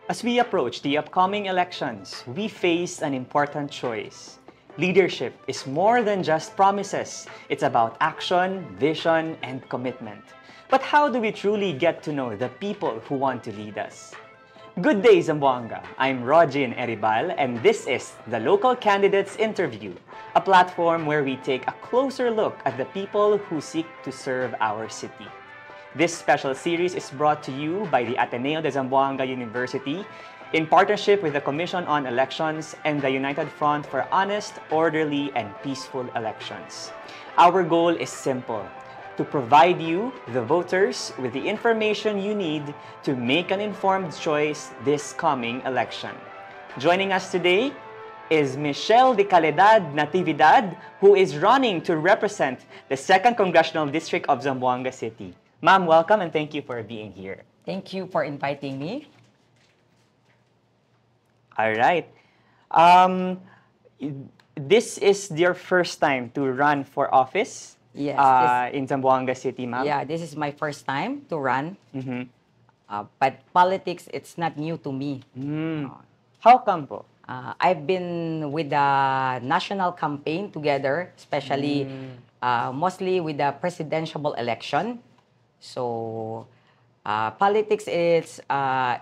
As we approach the upcoming elections, we face an important choice. Leadership is more than just promises. It's about action, vision, and commitment. But how do we truly get to know the people who want to lead us? Good day, Zamboanga. I'm Rogin Eribal, and this is the Local Candidates Interview, a platform where we take a closer look at the people who seek to serve our city. This special series is brought to you by the Ateneo de Zamboanga University in partnership with the Commission on Elections and the United Front for Honest, Orderly, and Peaceful Elections. Our goal is simple: to provide you, the voters, with the information you need to make an informed choice this coming election. Joining us today is Michelle de Caledad Natividad, who is running to represent the 2nd Congressional District of Zamboanga City. Ma'am, welcome and thank you for being here. Thank you for inviting me. All right. This is your first time to run for office? Yes. In Zamboanga City, ma'am? Yeah, this is my first time to run. Mm-hmm. But politics, it's not new to me. How come po? I've been with the national campaign together, especially mostly with the presidential election. So, politics is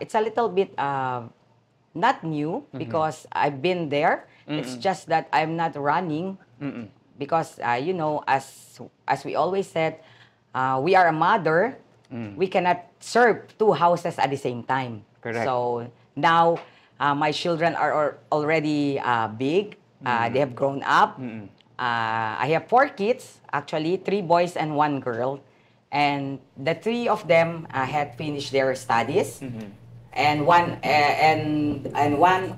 it's a little bit not new because I've been there. It's just that I'm not running because you know, as we always said, we are a mother. We cannot serve two houses at the same time. Correct. So now my children are already big. They have grown up. I have 4 kids, actually 3 boys and 1 girl. And the 3 of them had finished their studies, and one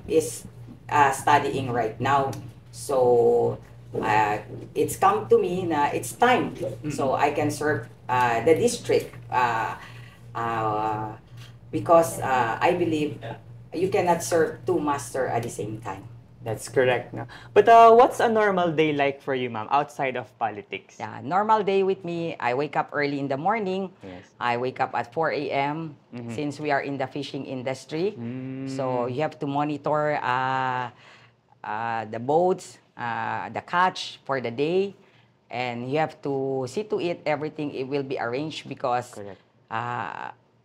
is studying right now. So it's come to me na it's time, so I can serve the district because I believe you cannot serve 2 masters at the same time. That's correct. No? But what's a normal day like for you, ma'am, outside of politics? Yeah, normal day with me, I wake up early in the morning. Yes. I wake up at 4 a.m. Since we are in the fishing industry. So you have to monitor the boats, the catch for the day. And you have to see to it everything it will be arranged because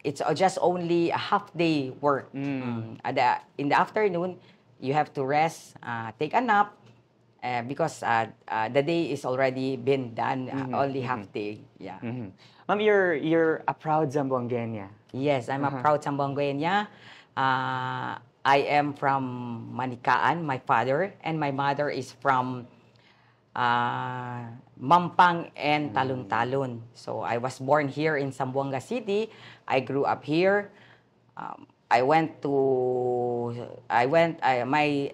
it's just only a half-day work. In the afternoon, you have to rest, take a nap, because the day is already been done, only half day. Yeah. Ma'am, you're a proud Zamboangueña. Yes, I'm a proud Zamboangueña. I am from Manikaan, my father, and my mother is from Mampang and Talon-Talon. So I was born here in Zamboanga City. I grew up here. My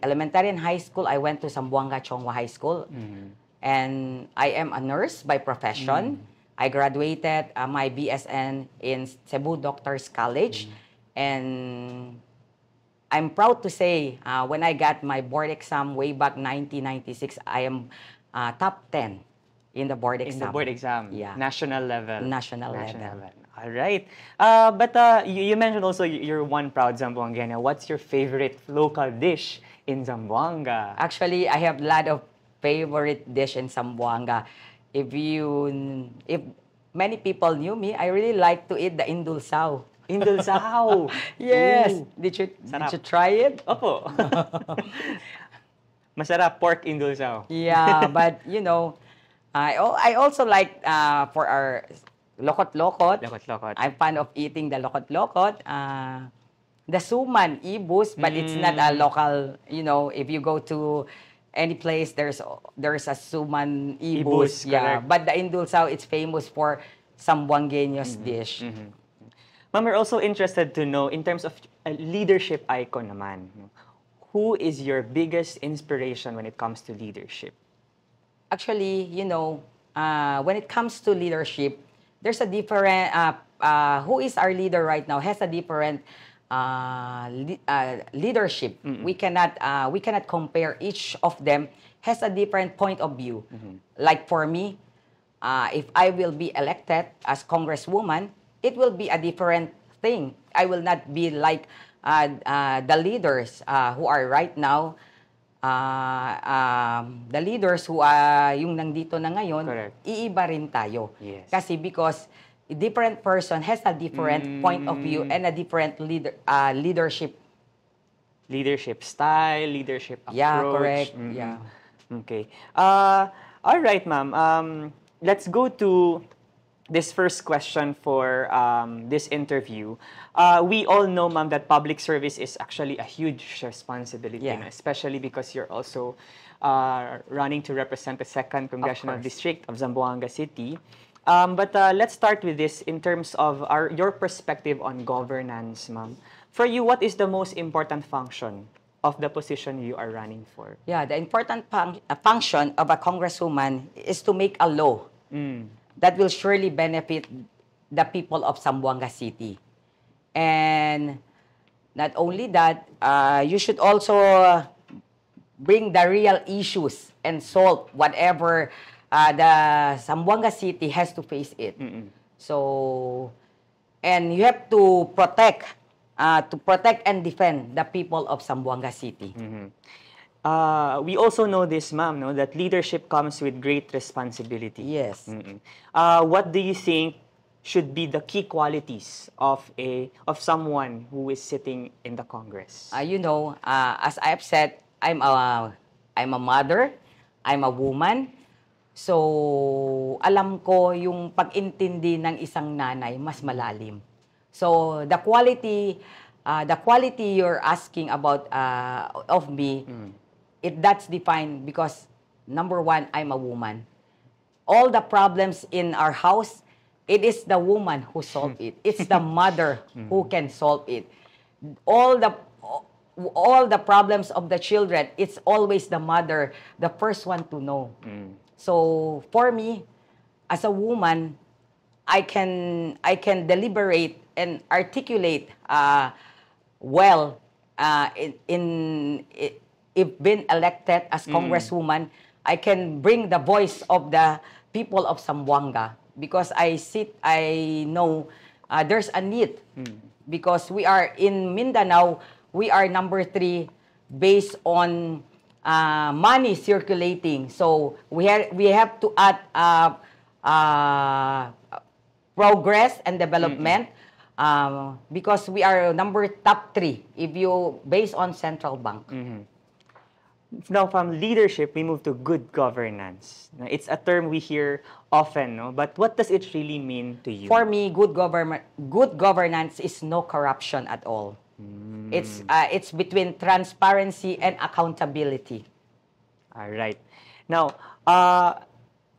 elementary and high school, I went to Zamboanga Chongwa High School. And I am a nurse by profession. I graduated my BSN in Cebu Doctors College. And I'm proud to say, when I got my board exam way back 1996, I am top 10 in the board exam. In the board exam? Yeah. National level? National level. All right. But you mentioned also you're one proud Zamboangueña. What's your favorite local dish in Zamboanga? Actually, I have a lot of favorite dish in Zamboanga. If many people knew me, I really like to eat the indulsao. Indulsao? Yes. Ooh. Did you try it? Opo. Masarap pork indulsao. Yeah, but you know, I also like for our lokot-lokot. Lokot-lokot. I'm fan of eating the lokot-lokot. The suman, ibus, but it's not a local, you know, if you go to any place, there's a suman, ibus. Yeah, correct. but the indulsao, it's famous for Zamboangueños dish. Ma'am, we're also interested to know, in terms of a leadership icon naman, who is your biggest inspiration when it comes to leadership? Actually, you know, when it comes to leadership, there's a different, who is our leader right now has a different leadership. We cannot compare. Each of them has a different point of view. Like for me, if I will be elected as Congresswoman, it will be a different thing. I will not be like the leaders who are right now, the leaders who yung nandito na ngayon, Correct. iiba rin tayo. Yes. Kasi because a different person has a different point of view and a different leadership. Leadership style, leadership approach. Yeah, correct. Mm-mm. Yeah. Okay. All right, ma'am. Let's go to this first question for this interview. We all know, ma'am, that public service is actually a huge responsibility, Yeah. especially because you're also running to represent the 2nd Congressional course. District of Zamboanga City. But let's start with this in terms of your perspective on governance, ma'am. For you, what is the most important function of the position you are running for? Yeah, the important function of a congresswoman is to make a law Mm. that will surely benefit the people of Zamboanga City. And not only that, you should also bring the real issues and solve whatever the Zamboanga City has to face it. So, and you have to protect and defend the people of Zamboanga City. We also know this, ma'am, no, that leadership comes with great responsibility. Yes. What do you think should be the key qualities of someone who is sitting in the Congress? As I've said, I'm a mother, I'm a woman. So, alam ko yung pag-intindi ng isang nanay mas malalim. So, the quality you're asking about of me, that's defined because number one, I'm a woman. All the problems in our house, it is the woman who solve it. It's the mother who can solve it. All the problems of the children, it's always the mother, the first one to know. So for me, as a woman, I can deliberate and articulate well if been elected as congresswoman, I can bring the voice of the people of Zamboanga because I know there's a need because we are in Mindanao, we are number 3 based on money circulating. So we have to add progress and development because we are top 3 if you based on central bank. Now, from leadership, we move to good governance. Now, it's a term we hear often, no? But what does it really mean to you? For me, good governance is no corruption at all. It's between transparency and accountability. All right. Now,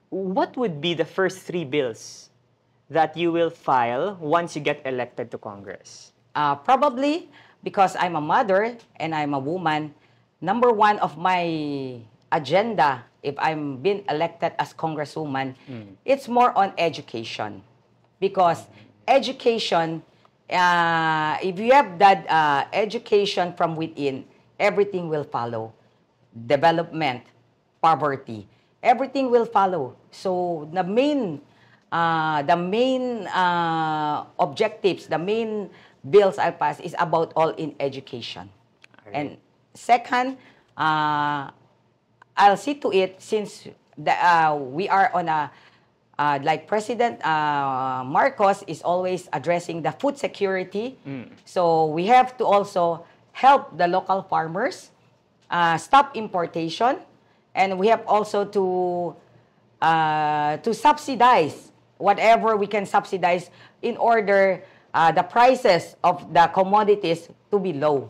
what would be the first 3 bills that you will file once you get elected to Congress? Probably because I'm a mother and I'm a woman, number 1 of my agenda, if I'm being elected as congresswoman, it's more on education. Because education, if you have that education from within, everything will follow. Development, poverty, everything will follow. So the main objectives, the main bills I pass is about all in education. Right. And second, I'll see to it since we are on a like President Marcos is always addressing the food security. So we have to also help the local farmers, stop importation, and we have also to subsidize whatever we can subsidize in order the prices of the commodities to be low.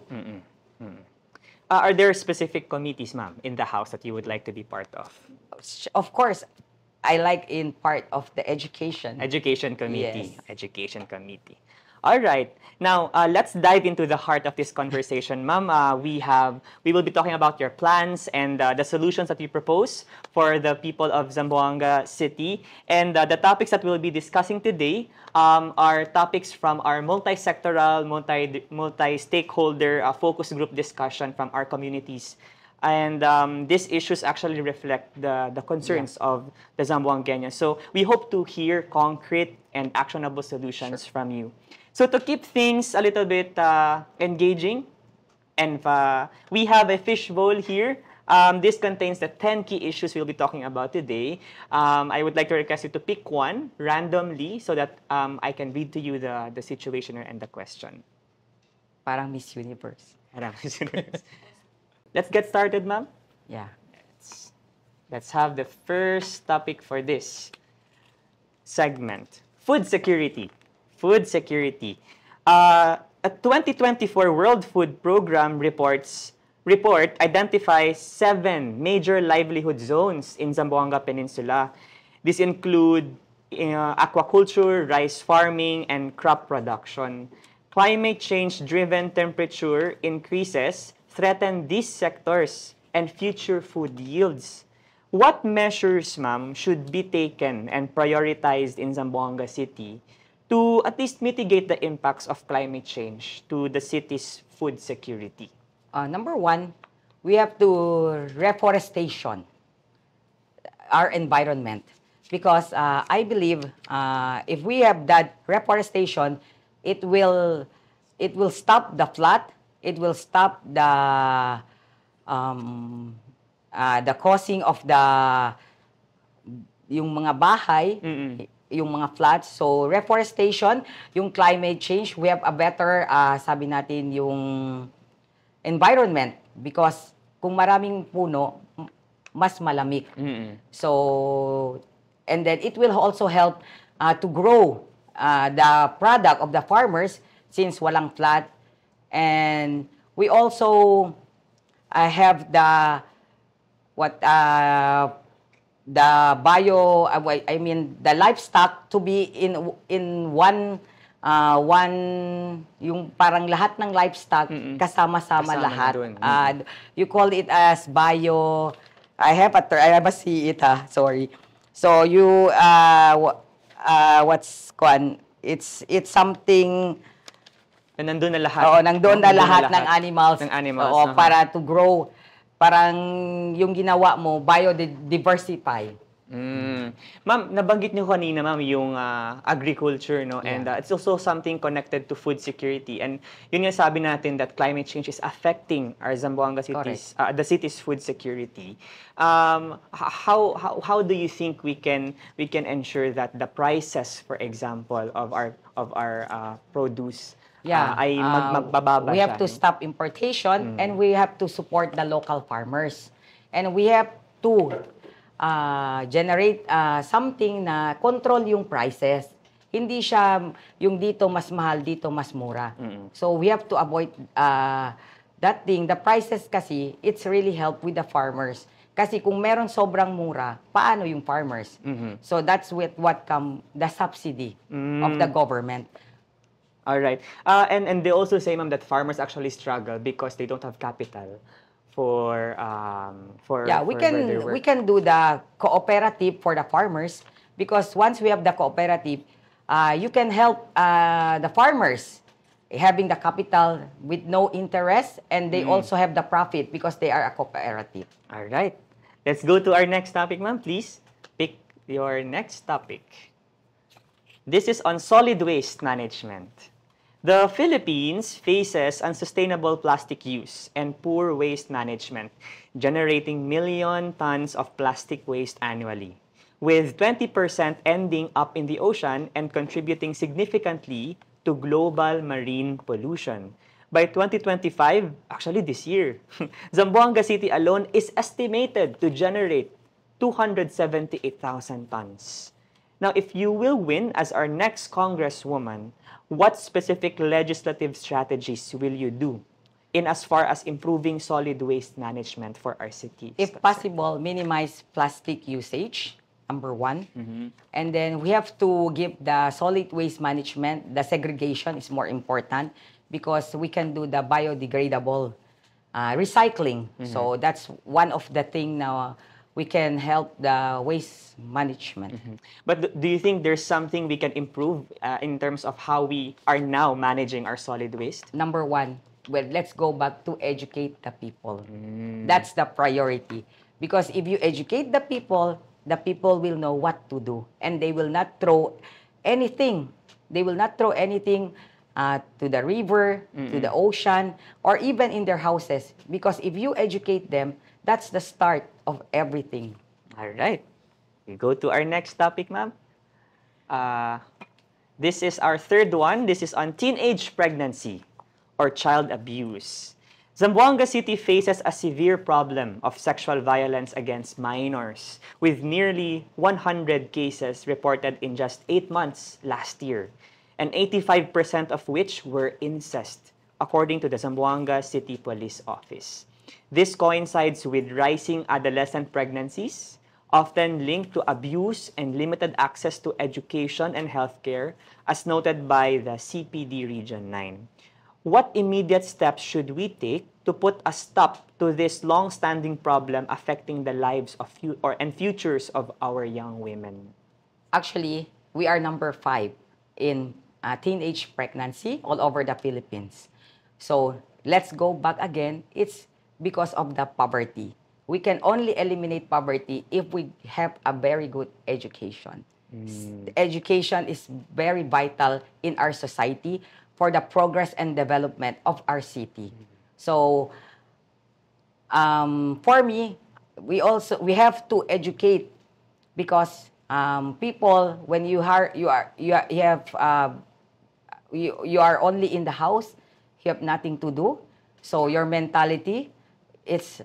Are there specific committees, ma'am, in the House that you would like to be part of? Of course, I like in part of the education. Education Committee. Yes. Education Committee. All right. Now, let's dive into the heart of this conversation, ma'am. We will be talking about your plans and the solutions that you propose for the people of Zamboanga City. And the topics that we'll be discussing today are topics from our multi-sectoral, multi-stakeholder focus group discussion from our communities And these issues actually reflect the concerns of the Zamboangueños. So we hope to hear concrete and actionable solutions from you. So to keep things a little bit engaging, and we have a fishbowl here. This contains the 10 key issues we'll be talking about today. I would like to request you to pick one randomly so that I can read to you the situation and the question. Parang Miss Universe. Let's get started, ma'am. Yeah. Let's have the first topic for this segment. Food security. Food security. A 2024 World Food Program report identifies 7 major livelihood zones in Zamboanga Peninsula. These include aquaculture, rice farming, and crop production. Climate change-driven temperature increases threaten these sectors and future food yields. What measures, ma'am, should be taken and prioritized in Zamboanga City to at least mitigate the impacts of climate change to the city's food security? Number one, we have to reforestation our environment because I believe if we have that reforestation, it will stop the flood. It will stop the causing of yung mga bahay, yung mga floods. So reforestation, yung climate change, we have a better sabi natin yung environment because kung maraming puno, mas malamig. So and then it will also help to grow the product of the farmers since walang flood. And we also have the the livestock to be in one yung parang lahat ng livestock kasama-sama lahat. You call it as bio. I have a see it sorry. So you it's something. Nandun na lahat. Oo, nandun na lahat ng animals. Oo, para to grow. Parang yung ginawa mo, biodiversify. Ma'am, nabanggit niyo kanina, ma'am, yung agriculture, no? And it's also something connected to food security. And yun yung sabi natin that climate change is affecting our Zamboanga cities, the city's food security. How do you think we can ensure that the prices, for example, of our produce ay magbababa we have to stop importation and we have to support the local farmers. And we have to generate something na control yung prices. Hindi siya yung dito mas mahal, dito mas mura. So we have to avoid that thing. The prices kasi, it's really help with the farmers. Kasi kung meron sobrang mura, paano yung farmers? So that's what come the subsidy of the government. All right. And they also say, ma'am, that farmers actually struggle because they don't have capital for we can do the cooperative for the farmers because once we have the cooperative, you can help the farmers having the capital with no interest and they also have the profit because they are a cooperative. All right. Let's go to our next topic, ma'am. Please pick your next topic. This is on solid waste management. The Philippines faces unsustainable plastic use and poor waste management, generating million tons of plastic waste annually, with 20% ending up in the ocean and contributing significantly to global marine pollution. By 2025, actually this year, Zamboanga City alone is estimated to generate 278,000 tons. Now, if you will win as our next Congresswoman, what specific legislative strategies will you do in as far as improving solid waste management for our city? If possible, minimize plastic usage, number one. And then we have to give the solid waste management, the segregation is more important because we can do the biodegradable recycling. So that's one of the things now we can help the waste management. But do you think there's something we can improve in terms of how we are now managing our solid waste? Number one, well, let's go back to educate the people. That's the priority. Because if you educate the people will know what to do. And they will not throw anything. They will not throw anything to the river, to the ocean, or even in their houses. Because if you educate them, that's the start of everything. All right. We go to our next topic, ma'am. This is our third one. This is on teenage pregnancy or child abuse. Zamboanga City faces a severe problem of sexual violence against minors, with nearly 100 cases reported in just 8 months last year, and 85% of which were incest, according to the Zamboanga City Police Office. This coincides with rising adolescent pregnancies, often linked to abuse and limited access to education and healthcare, as noted by the CPD Region 9. What immediate steps should we take to put a stop to this long-standing problem affecting the lives of and futures of our young women? Actually, we are number 5 in teenage pregnancy all over the Philippines. So let's go back again. It's because of the poverty. We can only eliminate poverty if we have a very good education. Education is very vital in our society for the progress and development of our city. So, for me, we have to educate because people, when you are only in the house, you have nothing to do. So your mentality, it's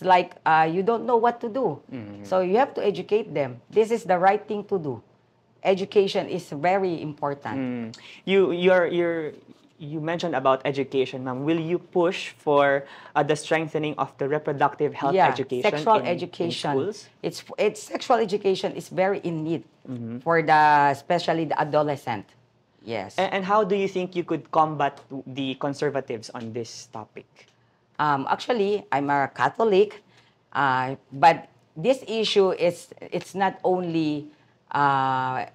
like you don't know what to do. So you have to educate them. This is the right thing to do. Education is very important. You mentioned about education, ma'am. Will you push for the strengthening of the reproductive health education? Sexual in education. schools? It's sexual education is very in need for especially the adolescent. Yes. And how do you think you could combat the conservatives on this topic? Actually, I'm a Catholic, but this issue it's not only we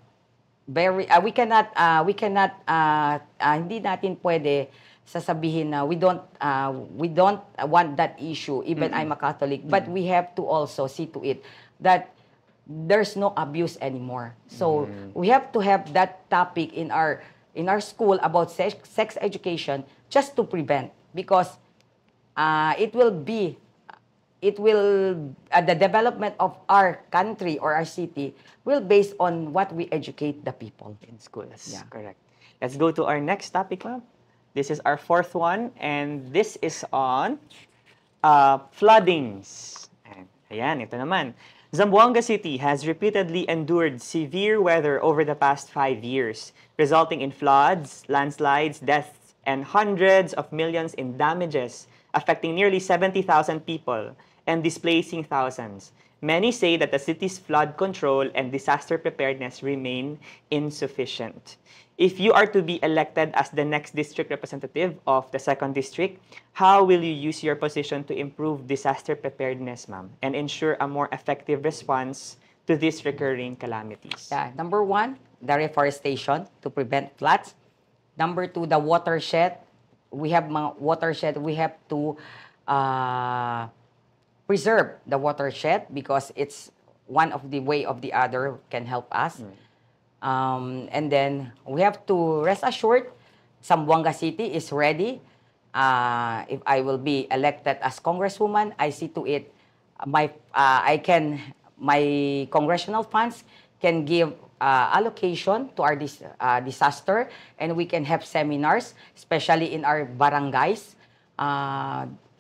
cannot hindi natin pwede sasabihin na we don't want that issue. Even I'm a Catholic, but we have to also see to it that there's no abuse anymore. So we have to have that topic in our school about sex education just to prevent, because the development of our country or our city will based on what we educate the people in schools. Yeah. Correct. Let's go to our next topic, ma'am. This is our fourth one, and this is on floodings. Ayan, ito naman. Zamboanga City has repeatedly endured severe weather over the past 5 years, resulting in floods, landslides, deaths, and hundreds of millions in damages, affecting nearly 70,000 people and displacing thousands. Many say that the city's flood control and disaster preparedness remain insufficient. If you are to be elected as the next district representative of the 2nd District, how will you use your position to improve disaster preparedness, ma'am, and ensure a more effective response to these recurring calamities? Yeah. Number 1, the reforestation to prevent floods. Number 2, the watershed. We have watershed. We have to preserve the watershed because it's one of the way of the other can help us. And then we have to rest assured Zamboanga City is ready. If I will be elected as Congresswoman, I see to it my congressional funds can give allocation to our disaster, and we can have seminars, especially in our barangays,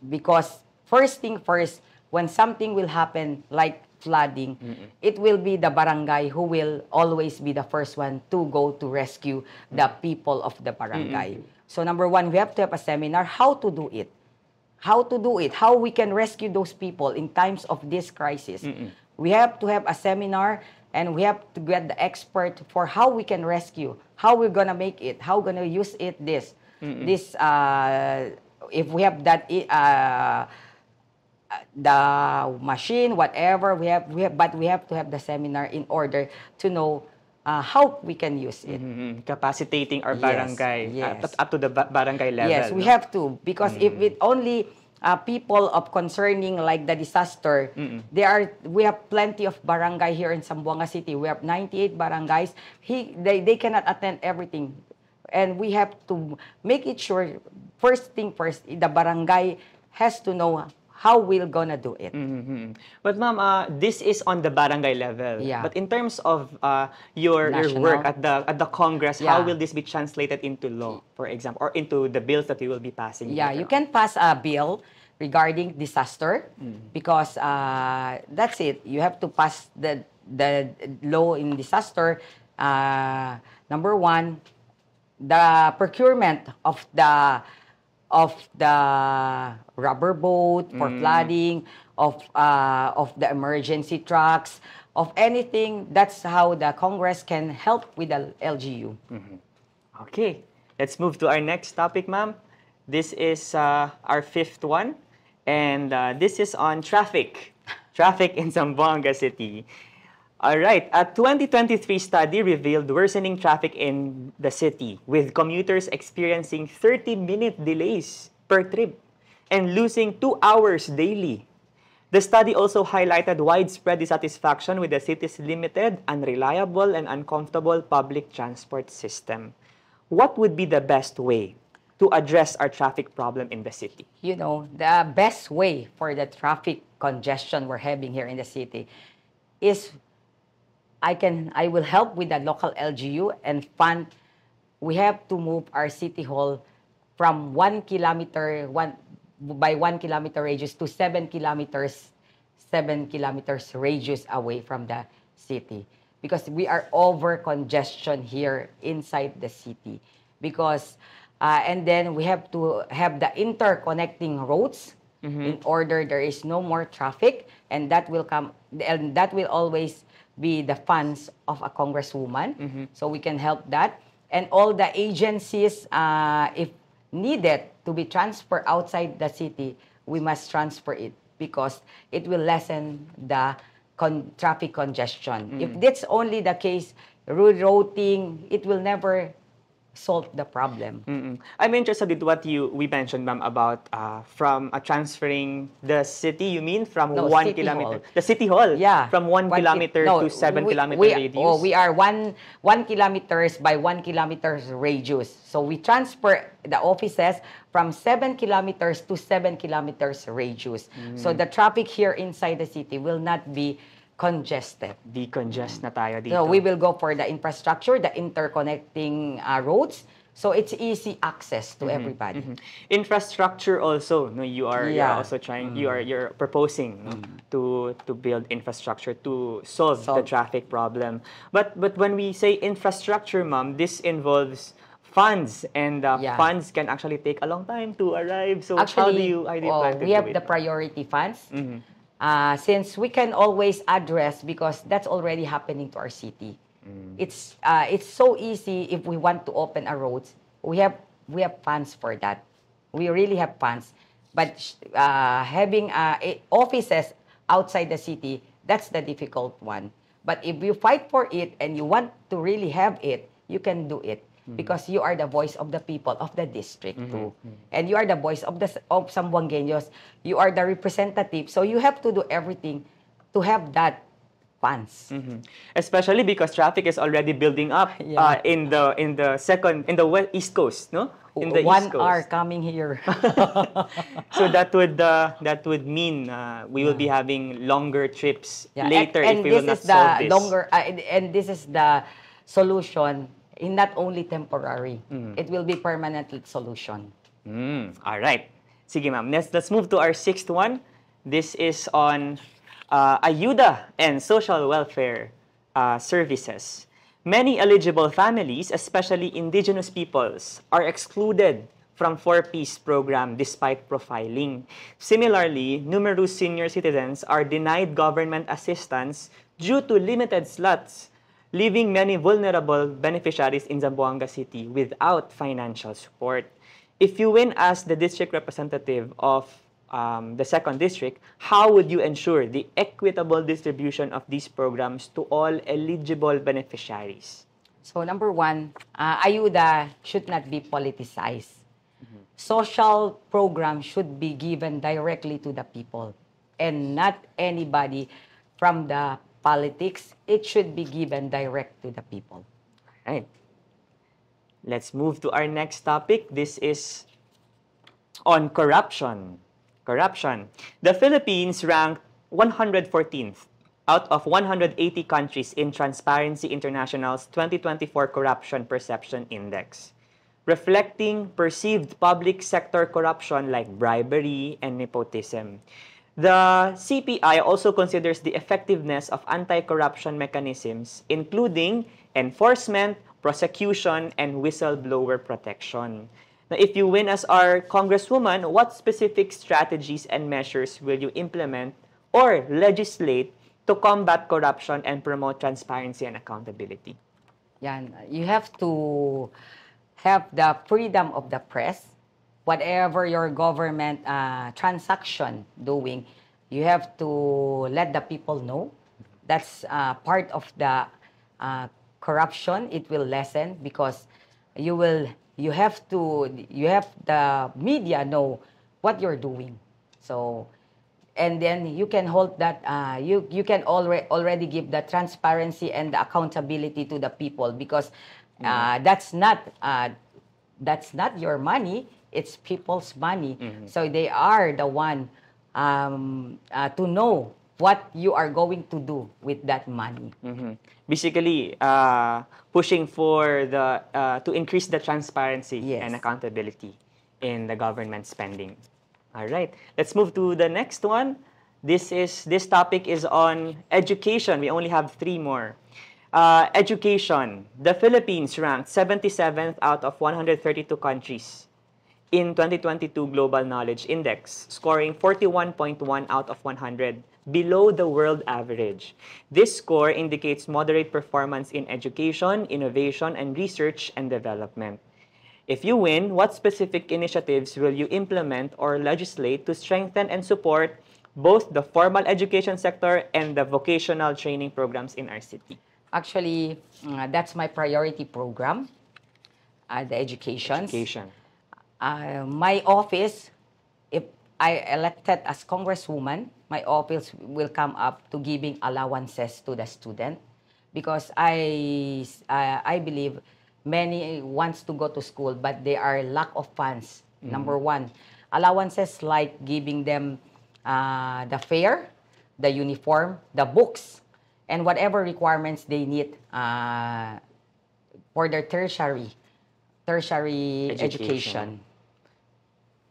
because first thing first, when something will happen like flooding, it will be the barangay who will always be the first one to go to rescue the people of the barangay. So number 1, we have to have a seminar how to do it. How we can rescue those people in times of this crisis. We have to have a seminar, and we have to get the expert for how we can rescue, how we're gonna make it, how we're gonna use it. If we have that the machine, whatever we have, but we have to have the seminar in order to know how we can use it. Capacitating our Yes, barangay yes. up to the barangay level. Yes, we no? have to, because if it only people of concerning like the disaster, we have plenty of barangay here in Zamboanga City. We have 98 barangays. They cannot attend everything. And we have to make it sure, first thing first, the barangay has to know how we're gonna do it. But ma'am, this is on the barangay level. Yeah. But in terms of your National. work at the Congress, how Yeah. will this be translated into law, for example, or into the bills that you will be passing? Yeah, later you on? can pass a bill regarding disaster because that's it. You have to pass the law in disaster. Number one, the procurement of the rubber boat for flooding, of the emergency trucks, of anything. That's how the Congress can help with the LGU. Okay, let's move to our next topic, ma'am. This is our fifth one, and this is on traffic. Traffic in Zamboanga City. All right, a 2023 study revealed worsening traffic in the city, with commuters experiencing 30-minute delays per trip and losing 2 hours daily. The study also highlighted widespread dissatisfaction with the city's limited, unreliable, and uncomfortable public transport system. What would be the best way to address our traffic problem in the city? You know, the best way for the traffic congestion we're having here in the city is I will help with the local LGU and fund. We have to move our city hall from 1 kilometer radius to 7 kilometers radius away from the city, because we are over congestion here inside the city. Because and then we have to have the interconnecting roads in order there is no more traffic, and that will always be the funds of a congresswoman, so we can help that. And all the agencies, if needed to be transferred outside the city, we must transfer it, because it will lessen the traffic congestion. If that's only the case, rerouting, it will never solve the problem. I'm interested in what we mentioned, ma'am, about from transferring the city. You mean from No, 1 City kilometer? Hall. The city hall. Yeah. From 1 kilometer to 7 kilometer radius. We are one kilometers by 1 kilometers radius. So we transfer the offices from 7 kilometers to 7 kilometers radius. So the traffic here inside the city will not be congested. Decongest na tayo dito. So we will go for the infrastructure, the interconnecting roads, so it's easy access to everybody. Infrastructure also, no, you are Yeah. also trying, you're proposing, no, to build infrastructure to solve the traffic problem. But when we say infrastructure, ma'am, this involves funds, and funds can actually take a long time to arrive. So how do you plan to we do have it? the priority funds. Since we can always address, because that's already happening to our city. It's so easy. If we want to open a roads, we have funds for that. We really have funds. But having offices outside the city, that's the difficult one. But if you fight for it and you want to really have it, you can do it. Because you are the voice of the people of the district too. And you are the voice of Zamboangueños. You are the representative. So you have to do everything to have that funds. Especially because traffic is already building up in the East Coast, no? In the 1 East Coast. hour coming here. So that would mean we will be having longer trips Yeah, later and if we will not this is solve the this. longer and this is the solution, in not only temporary. It will be permanent solution. All right. Sige, ma'am. Let's move to our sixth one. This is on ayuda and social welfare services. Many eligible families, especially indigenous peoples, are excluded from 4-piece program despite profiling. Similarly, numerous senior citizens are denied government assistance due to limited slots, leaving many vulnerable beneficiaries in Zamboanga City without financial support. If you win as the district representative of the second district, how would you ensure the equitable distribution of these programs to all eligible beneficiaries? So number one, ayuda should not be politicized. Social programs should be given directly to the people and not anybody from the politics. It should be given direct to the people. Right. Let's move to our next topic. This is on corruption. Corruption. The Philippines ranked 114th out of 180 countries in Transparency International's 2024 Corruption Perception Index, reflecting perceived public sector corruption like bribery and nepotism. The CPI also considers the effectiveness of anti-corruption mechanisms, including enforcement, prosecution, and whistleblower protection. Now, if you win as our Congresswoman, what specific strategies and measures will you implement or legislate to combat corruption and promote transparency and accountability? Yan. You have to have the freedom of the press. Whatever your government transaction doing, you have to let the people know. That's part of the corruption. It will lessen because you have the media know what you're doing. So, and then you can hold that you can already give the transparency and the accountability to the people because that's not your money. It's people's money. So they are the one to know what you are going to do with that money. Basically, pushing for to increase the transparency and accountability in the government spending. All right, let's move to the next one. This topic is on education. We only have 3 more. Education. The Philippines ranked 77th out of 132 countries in 2022 Global Knowledge Index, scoring 41.1 out of 100, below the world average. This score indicates moderate performance in education, innovation, and research and development. If you win, what specific initiatives will you implement or legislate to strengthen and support both the formal education sector and the vocational training programs in our city? Actually, that's my priority program, the education. My office, if I elected as Congresswoman, my office will come up to giving allowances to the student because I believe many wants to go to school but they are lack of funds. Number one, allowances like giving them the fare, the uniform, the books, and whatever requirements they need for their tertiary education.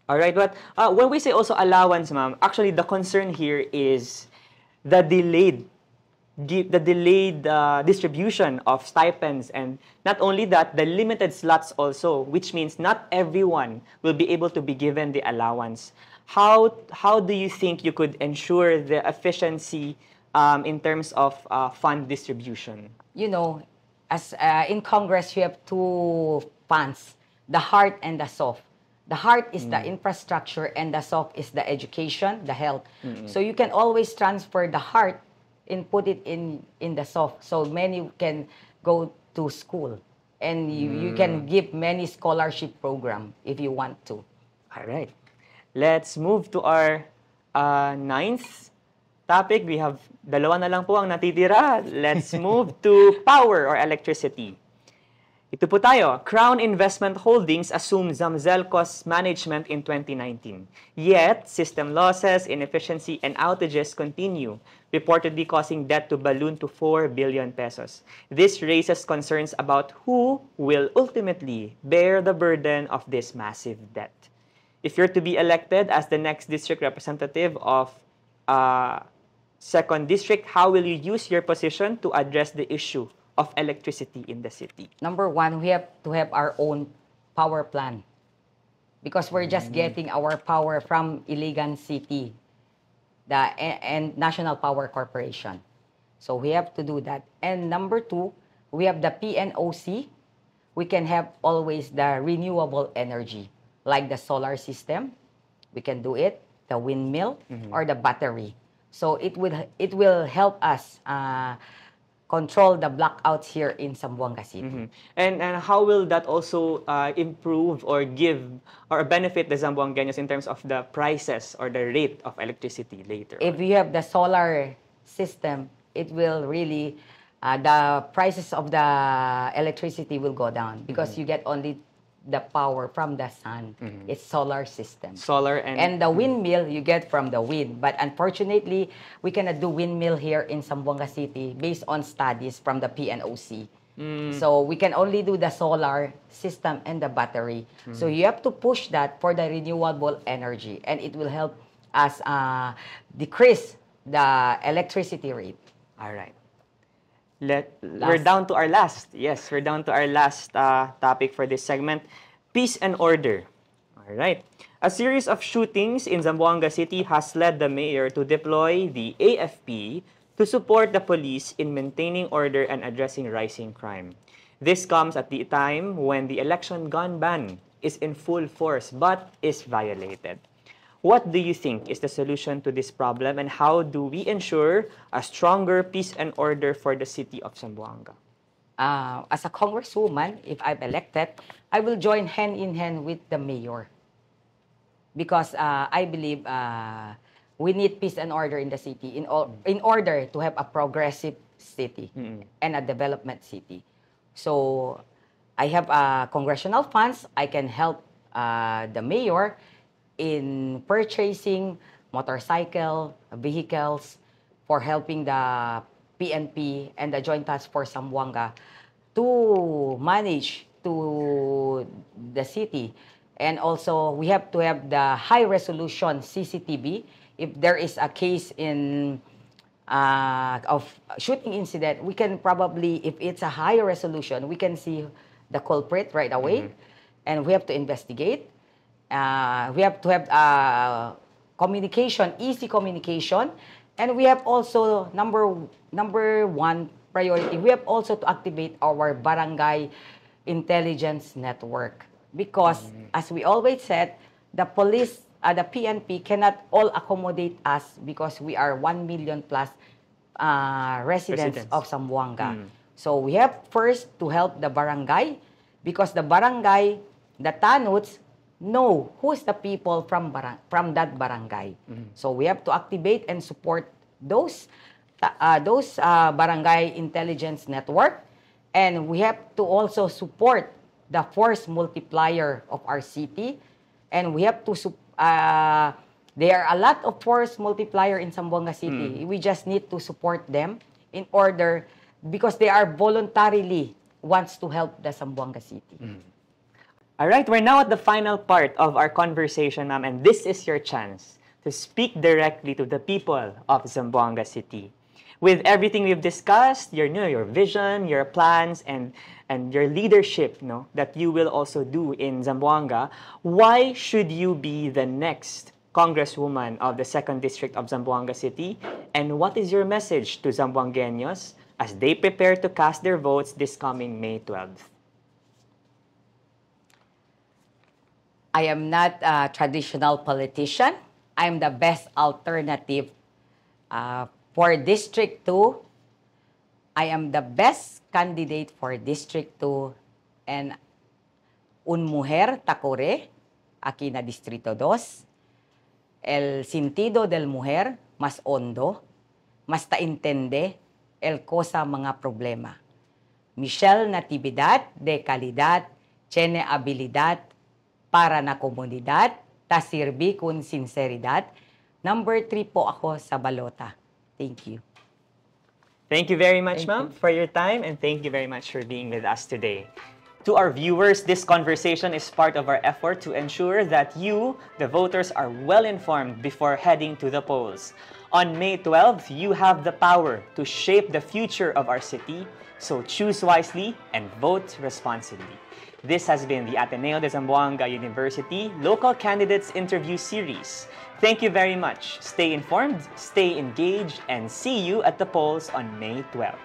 All right, but when we say also allowance, ma'am, actually the concern here is the delayed distribution of stipends, and not only that, the limited slots also, which means not everyone will be able to be given the allowance. How do you think you could ensure the efficiency in terms of fund distribution? You know, as in Congress, you have 2 funds, the hard and the soft. The hard is the infrastructure and the soft is the education, the health. So you can always transfer the hard and put it in the soft. So many can go to school. And you can give many scholarship program if you want to. All right. Let's move to our 9th topic. We have 2 na lang po ang natitira. Let's move to power or electricity. Ito po tayo. Crown Investment Holdings assumed Zamzelco's management in 2019. Yet, system losses, inefficiency, and outages continue, reportedly causing debt to balloon to 4 billion pesos. This raises concerns about who will ultimately bear the burden of this massive debt. If you're to be elected as the next district representative of 2nd District, how will you use your position to address the issue of electricity in the city? Number one, we have to have our own power plant because we're just getting our power from Iligan City, and National Power Corporation. So we have to do that. And number 2, we have the PNOC. We can have always the renewable energy, like the solar system. We can do it. the windmill, or the battery. So it will help us control the blackouts here in Zamboanga City. And how will that also improve or give or benefit the Zamboangueños in terms of the prices or the rate of electricity later If on? you have the solar system, it will really, the prices of the electricity will go down because you get only the power from the sun. It's solar system. Solar And the windmill you get from the wind. But unfortunately, we cannot do windmill here in Zamboanga City based on studies from the PNOC. So we can only do the solar system and the battery. So you have to push that for the renewable energy, and it will help us decrease the electricity rate. All right. We're down to our last. Yes, we're down to our last topic for this segment. Peace and order. All right. A series of shootings in Zamboanga City has led the mayor to deploy the AFP to support the police in maintaining order and addressing rising crime. This comes at the time when the election gun ban is in full force but is violated. What do you think is the solution to this problem, and how do we ensure a stronger peace and order for the city of Zamboanga? As a congresswoman, if I'm elected, I will join hand in hand with the mayor. Because I believe we need peace and order in the city in order to have a progressive city and a development city. So I have congressional funds. I can help the mayor in purchasing motorcycle vehicles for helping the PNP and the Joint Task Force Zamboanga to manage to the city. And also, we have to have the high-resolution CCTV. If there is a case of shooting incident, we can probably, if it's a higher resolution, we can see the culprit right away, and we have to investigate. We have to have communication, easy communication, and we have also number one priority. We have also to activate our barangay intelligence network because, as we always said, the police, the PNP cannot all accommodate us because we are 1 million plus residents of Zamboanga. So we have first to help the barangay because the barangay, the tanuts, know who's the people from that barangay. So we have to activate and support those barangay intelligence network, and we have to also support the force multiplier of our city, and we have to there are a lot of force multiplier in Zamboanga City. We just need to support them in order because they are voluntarily wants to help the Zamboanga City. All right, we're now at the final part of our conversation, ma'am, and this is your chance to speak directly to the people of Zamboanga City. With everything we've discussed, your vision, your plans, and your leadership, that you will also do in Zamboanga, why should you be the next Congresswoman of the 2nd District of Zamboanga City? And what is your message to Zamboangueños as they prepare to cast their votes this coming May 12th? I am not a traditional politician. I am the best alternative for District 2. I am the best candidate for District 2 and un mujer takore, aquí na Distrito 2. El sentido del mujer mas hondo, mas taintende el cosa mga problema. Michelle Natividad de calidad, tiene habilidad para na komunidad, tasirbi kun sinseridad. Number 3 po ako sa balota. Thank you. Thank you very much, ma'am, for your time, and thank you very much for being with us today. To our viewers, this conversation is part of our effort to ensure that you, the voters, are well informed before heading to the polls. On May 12th, you have the power to shape the future of our city, so choose wisely and vote responsibly. This has been the Ateneo de Zamboanga University Local Candidates Interview Series. Thank you very much. Stay informed, stay engaged, and see you at the polls on May 12th.